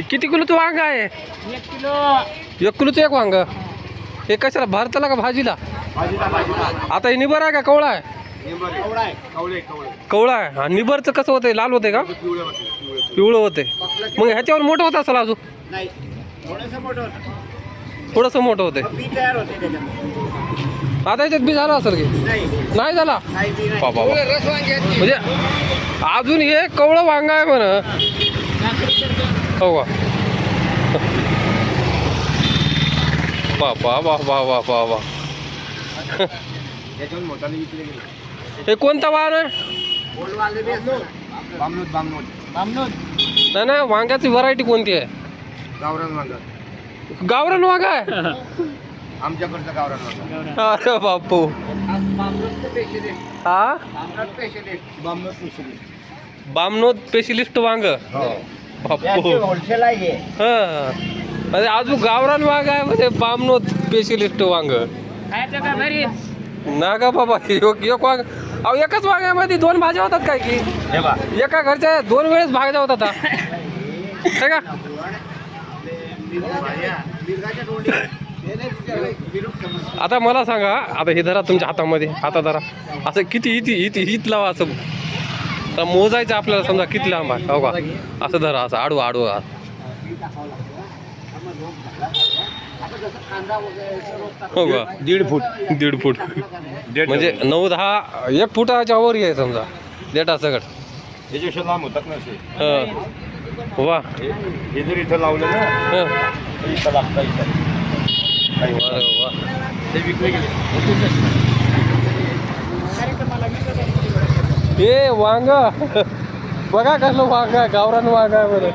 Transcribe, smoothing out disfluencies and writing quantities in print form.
किती किलोचं वांग आहे? 1 किलो. 1 किलोचं एक वांग. हे कशाला भारताला का भाजीला? आता हे निबर आहे का कवळा आहे? कवळा आहे. आणि निबरचं कसं होतंय? लाल होते का? पिवळं होते. मग ह्याच्यावर मोठं होतं असेल अजून? थोडंसं मोठं होते. आता याच्यात बी झालं असेल की? नाही झाला बाबा. म्हणजे अजून हे कवळं वांग आहे म्हणा. हो का? बाबा बाबा बाबा बाबा. हे कोणता वाहन आहे? नाही नाही, वांग्याची व्हरायटी कोणती आहे? गावरान वांग आहे. आमच्याकडचं गावरान. अरे बापू. हा, बामनोद स्पेशलिस्ट वांग. बापू. होलसेल आहे. हा, अरे अजून गावरान वांग आहे म्हणजे बामनोद स्पेशलिस्ट वांग ना का बाबा. एक वांग, अहो एकाच वांग्यामध्ये 2 भाज्या होतात काय की? एका घरच्या 2 वेळेस भाज्या होतात है का? आता मला सांगा, आता हे धरा तुमच्या हातामध्ये, हाता धरा. असं किती हित लावा असं तर मोजायचं आपल्याला. समजा किती लांब आहे हो का? असं धरा, असं आडवा आडवा. हो का? 1.5 फूट. 1.5 फूट म्हणजे 9-10 1 फुटाच्या वर आहे समजा डेटा सगळं. याच्यापेक्षा लांब होतात ना असे. हं वा. हे जर इथं लावलं ना, हं, इथं लागतं इथं. वा. ते विकले गेले. हे वांग बघा कसलं वांग आहे, गावरान वांग आहे बरं.